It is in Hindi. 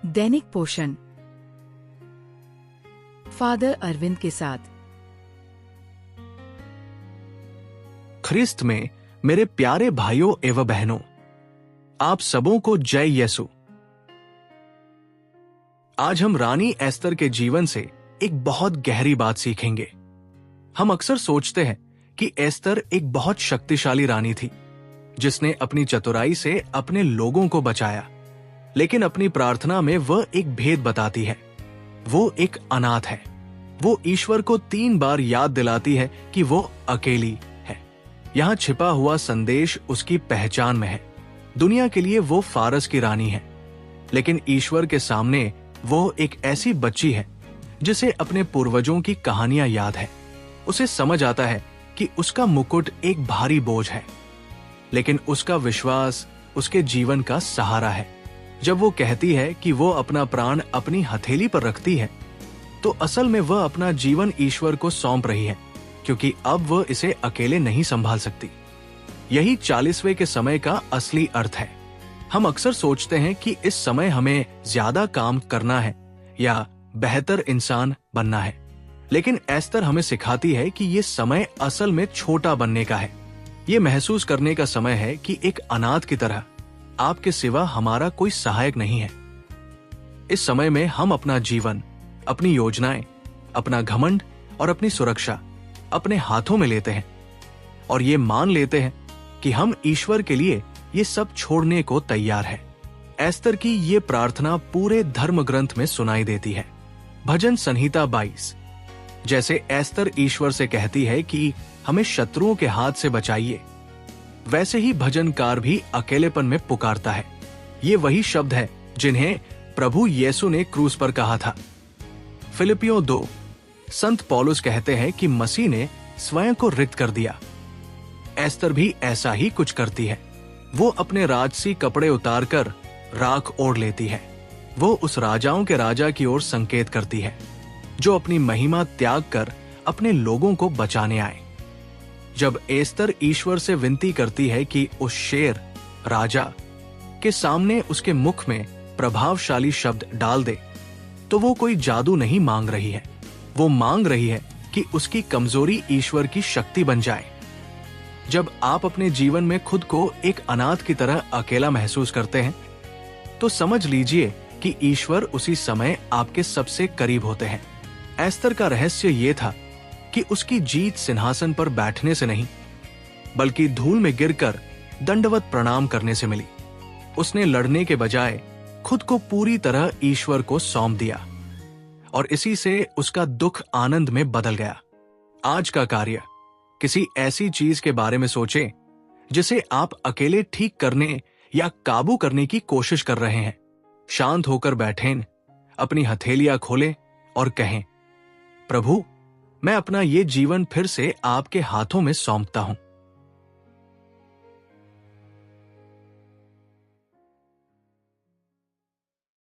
दैनिक पोषण फादर अरविंद के साथ। ख्रिस्त में मेरे प्यारे भाइयों एवं बहनों, आप सबों को जय यीशु। आज हम रानी एस्तर के जीवन से एक बहुत गहरी बात सीखेंगे। हम अक्सर सोचते हैं कि एस्तर एक बहुत शक्तिशाली रानी थी जिसने अपनी चतुराई से अपने लोगों को बचाया, लेकिन अपनी प्रार्थना में वह एक भेद बताती है। वो एक अनाथ है। वो ईश्वर को 3 बार याद दिलाती है कि वो अकेली है। यहां छिपा हुआ संदेश उसकी पहचान में है। दुनिया के लिए वो फारस की रानी है, लेकिन ईश्वर के सामने वो एक ऐसी बच्ची है जिसे अपने पूर्वजों की कहानियां याद है। उसे समझ आता है कि उसका मुकुट एक भारी बोझ है, लेकिन उसका विश्वास उसके जीवन का सहारा है। जब वो कहती है कि वो अपना प्राण अपनी हथेली पर रखती है, तो असल में वह अपना जीवन ईश्वर को सौंप रही है, क्योंकि अब वह इसे अकेले नहीं संभाल सकती। यही 40वें के समय का असली अर्थ है। हम अक्सर सोचते हैं कि इस समय हमें ज्यादा काम करना है या बेहतर इंसान बनना है, लेकिन एस्तर हमें सिखाती है कि ये समय असल में छोटा बनने का है। ये महसूस करने का समय है कि एक अनाथ की तरह आपके सिवा हमारा कोई सहायक नहीं है। इस समय में हम अपना जीवन, अपनी योजनाएं, अपना घमंड और अपनी सुरक्षा अपने हाथों में लेते हैं और ये मान लेते हैं कि हम ईश्वर के लिए ये सब छोड़ने को तैयार है। एस्तर की ये प्रार्थना पूरे धर्म ग्रंथ में सुनाई देती है। भजन संहिता 22 जैसे एस्तर ईश्वर से कहती है कि हमें शत्रुओं के हाथ से बचाइए, वैसे ही भजनकार भी अकेलेपन में पुकारता है। ये वही शब्द है जिन्हें प्रभु यीशु ने क्रूस पर कहा था। फिलिपियों 2 संत पौलुस कहते हैं कि मसीह ने स्वयं को रिक्त कर दिया। एस्तर भी ऐसा ही कुछ करती है। वो अपने राजसी कपड़े उतारकर राख ओढ़ लेती है। वो उस राजाओं के राजा की ओर संकेत करती है जो अपनी महिमा त्याग कर अपने लोगों को बचाने आए। जब एस्तर ईश्वर से विनती करती है कि उस शेर राजा के सामने उसके मुख में प्रभावशाली शब्द डाल दे, तो वो कोई जादू नहीं मांग रही है। वो मांग रही है कि उसकी कमजोरी ईश्वर की शक्ति बन जाए। जब आप अपने जीवन में खुद को एक अनाथ की तरह अकेला महसूस करते हैं, तो समझ लीजिए कि ईश्वर उसी समय आपके सबसे करीब होते हैं। एस्तर का रहस्य ये था कि उसकी जीत सिंहासन पर बैठने से नहीं, बल्कि धूल में गिरकर दंडवत प्रणाम करने से मिली। उसने लड़ने के बजाय खुद को पूरी तरह ईश्वर को सौंप दिया और इसी से उसका दुख आनंद में बदल गया। आज का कार्य, किसी ऐसी चीज के बारे में सोचें जिसे आप अकेले ठीक करने या काबू करने की कोशिश कर रहे हैं। शांत होकर बैठें, अपनी हथेलियां खोलें और कहें, प्रभु, मैं अपना ये जीवन फिर से आपके हाथों में सौंपता हूं।